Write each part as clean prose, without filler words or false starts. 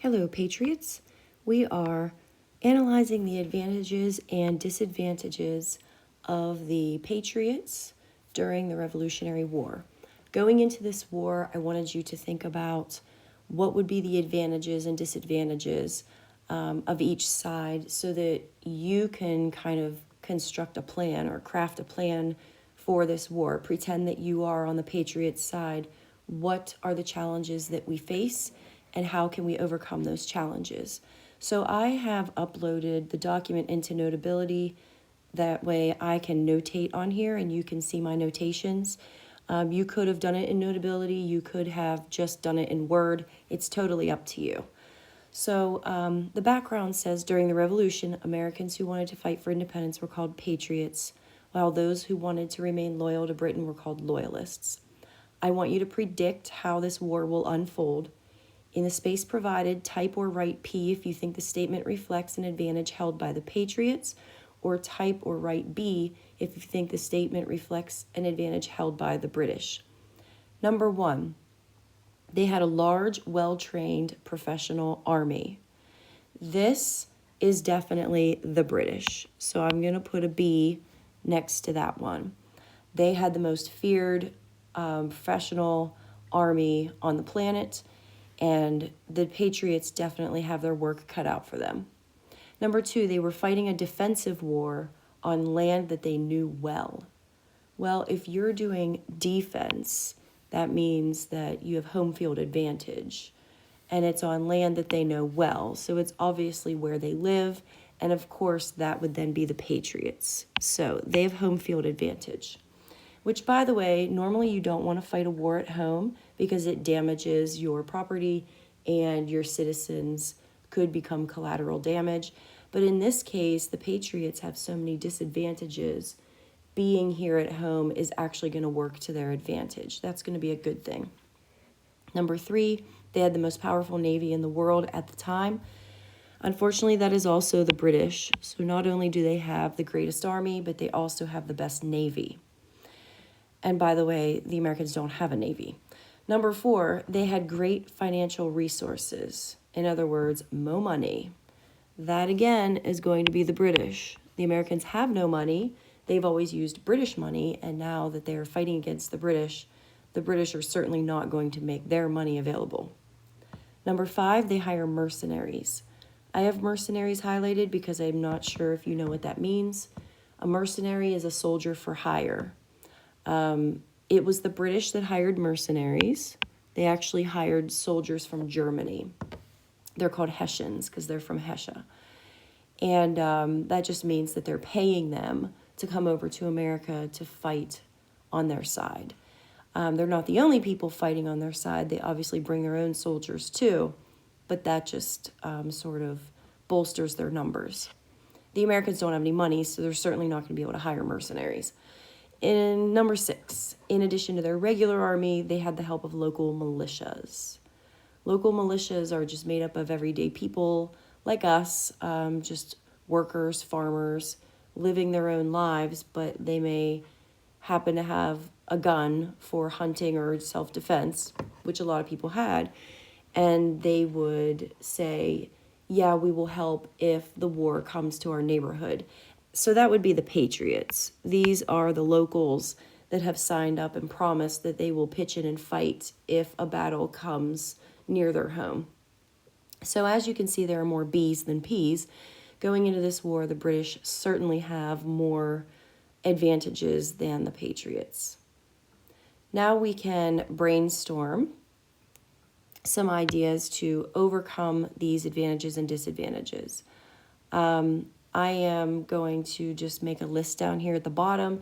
Hello, Patriots. We are analyzing the advantages and disadvantages of the Patriots during the Revolutionary War. Going into this war, I wanted you to think about what would be the advantages and disadvantages of each side so that you can kind of construct a plan or craft a plan for this war. Pretend that you are on the Patriots' side. What are the challenges that we face, and how can we overcome those challenges? So I have uploaded the document into Notability. That way I can notate on here and you can see my notations. You could have done it in Notability. You could have just done it in Word. It's totally up to you. So the background says, during the Revolution, Americans who wanted to fight for independence were called patriots, while those who wanted to remain loyal to Britain were called loyalists. I want you to predict how this war will unfold. In the space provided, type or write P if you think the statement reflects an advantage held by the Patriots, or type or write B if you think the statement reflects an advantage held by the British. Number 1, they had a large, well-trained professional army. This is definitely the British, so I'm going to put a B next to that one. They had the most feared professional army on the planet, and the Patriots definitely have their work cut out for them. Number 2, they were fighting a defensive war on land that they knew well. Well, if you're doing defense, that means that you have home field advantage, and it's on land that they know well. So it's obviously where they live, and of course that would then be the Patriots. So they have home field advantage, which, by the way, normally you don't want to fight a war at home because it damages your property and your citizens could become collateral damage. But in this case, the Patriots have so many disadvantages. Being here at home is actually going to work to their advantage. That's going to be a good thing. Number 3, they had the most powerful navy in the world at the time. Unfortunately, that is also the British. So not only do they have the greatest army, but they also have the best navy. And by the way, the Americans don't have a navy. Number 4, they had great financial resources. In other words, mo money. That again is going to be the British. The Americans have no money. They've always used British money, and now that they are fighting against the British are certainly not going to make their money available. Number 5, they hire mercenaries. I have mercenaries highlighted because I'm not sure if you know what that means. A mercenary is a soldier for hire. It was the British that hired mercenaries. They actually hired soldiers from Germany. They're called Hessians because they're from Hesse. And that just means that they're paying them to come over to America to fight on their side. They're not the only people fighting on their side. They obviously bring their own soldiers too, but that just sort of bolsters their numbers. The Americans don't have any money, so they're certainly not going to be able to hire mercenaries. In number 6, in addition to their regular army, they had the help of local militias. Local militias are just made up of everyday people like us, just workers, farmers, living their own lives, but they may happen to have a gun for hunting or self-defense, which a lot of people had, and they would say, yeah, we will help if the war comes to our neighborhood. So that would be the Patriots. These are the locals that have signed up and promised that they will pitch in and fight if a battle comes near their home. So as you can see, there are more B's than P's. Going into this war, the British certainly have more advantages than the Patriots. Now we can brainstorm some ideas to overcome these advantages and disadvantages. I am going to just make a list down here at the bottom.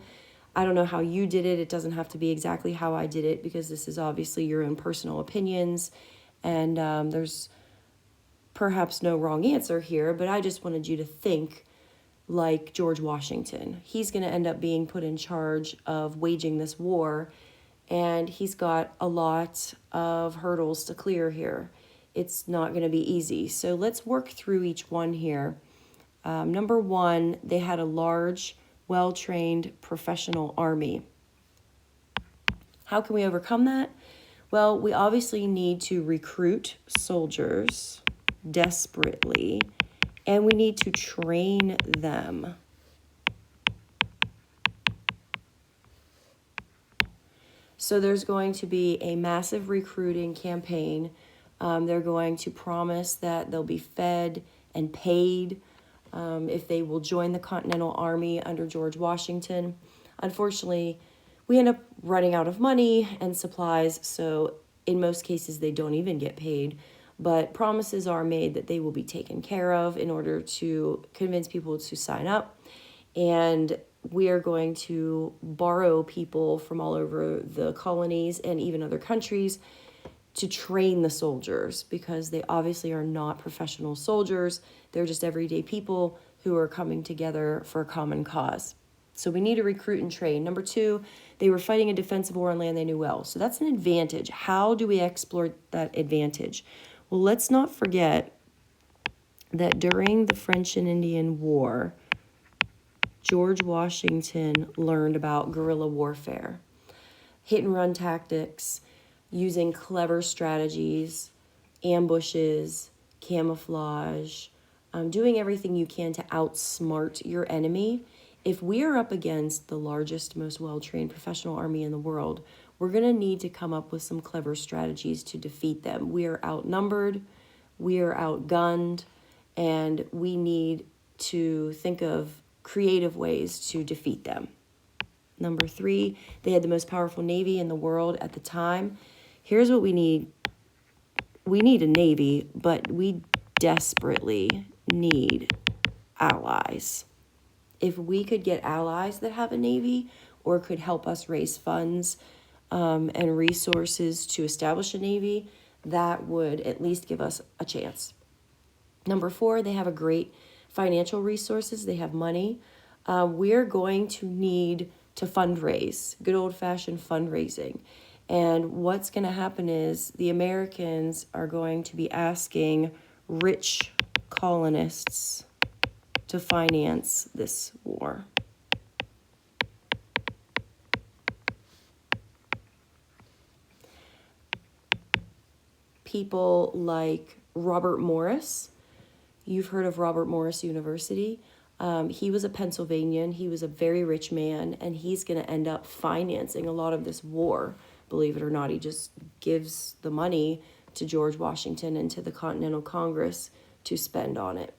I don't know how you did it. It doesn't have to be exactly how I did it because this is obviously your own personal opinions, and there's perhaps no wrong answer here, but I just wanted you to think like George Washington. He's going to end up being put in charge of waging this war, and he's got a lot of hurdles to clear here. It's not going to be easy. So let's work through each one here. Number 1, they had a large, well-trained professional army. How can we overcome that? Well, we obviously need to recruit soldiers. desperately, and we need to train them. So there's going to be a massive recruiting campaign. They're going to promise that they'll be fed and paid if they will join the Continental Army under George Washington. Unfortunately, we end up running out of money and supplies, so in most cases they don't even get paid. But promises are made that they will be taken care of in order to convince people to sign up. And we are going to borrow people from all over the colonies and even other countries to train the soldiers, because they obviously are not professional soldiers. They're just everyday people who are coming together for a common cause. So we need to recruit and train. Number 2, they were fighting a defensive war on land they knew well. So that's an advantage. How do we exploit that advantage? Well, let's not forget that during the French and Indian War, George Washington learned about guerrilla warfare, hit and run tactics, using clever strategies, ambushes, camouflage, doing everything you can to outsmart your enemy. If we are up against the largest, most well-trained professional army in the world, we're going to need to come up with some clever strategies to defeat them. We are outnumbered, we are outgunned, and we need to think of creative ways to defeat them. Number 3, they had the most powerful navy in the world at the time. Here's what we need. We need a navy, but we desperately need allies. If we could get allies that have a navy or could help us raise funds and resources to establish a navy, that would at least give us a chance. Number 4, they have a great financial resources. They have money. We're going to need to fundraise, good old-fashioned fundraising. And what's going to happen is the Americans are going to be asking rich colonists to finance this war. People like Robert Morris. You've heard of Robert Morris University. He was a Pennsylvanian. He was a very rich man, and he's going to end up financing a lot of this war. Believe it or not, he just gives the money to George Washington and to the Continental Congress to spend on it.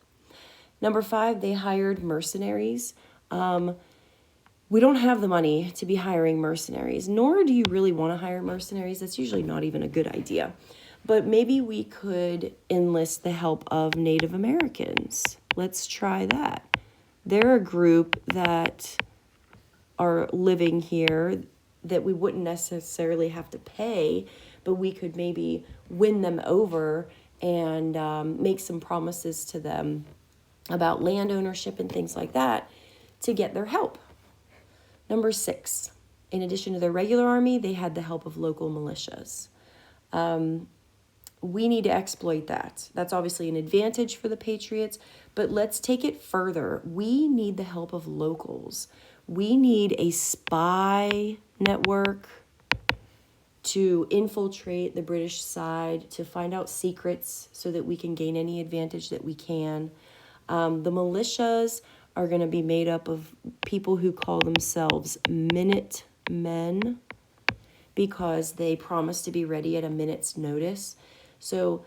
Number 5, they hired mercenaries. We don't have the money to be hiring mercenaries, nor do you really want to hire mercenaries. That's usually not even a good idea. But maybe we could enlist the help of Native Americans. Let's try that. They're a group that are living here that we wouldn't necessarily have to pay, but we could maybe win them over and make some promises to them about land ownership and things like that to get their help. Number 6, in addition to their regular army, they had the help of local militias. We need to exploit that. That's obviously an advantage for the Patriots, but let's take it further. We need the help of locals. We need a spy network to infiltrate the British side, to find out secrets so that we can gain any advantage that we can. The militias are going to be made up of people who call themselves Minutemen because they promise to be ready at a minute's notice. So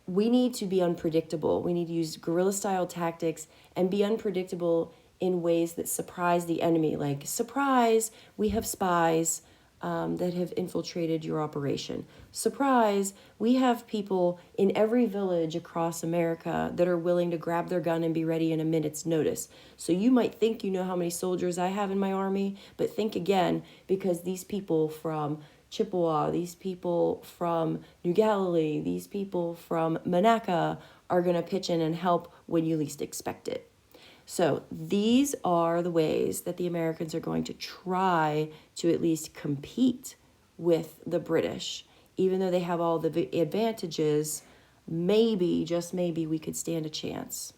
we need to be unpredictable. We need to use guerrilla-style tactics and be unpredictable in ways that surprise the enemy. Like, surprise, we have spies that have infiltrated your operation. Surprise, we have people in every village across America that are willing to grab their gun and be ready in a minute's notice. So you might think you know how many soldiers I have in my army, but think again, because these people from Chippewa, these people from New Galilee, these people from Monaca are going to pitch in and help when you least expect it. So these are the ways that the Americans are going to try to at least compete with the British. Even though they have all the advantages, maybe, just maybe, we could stand a chance.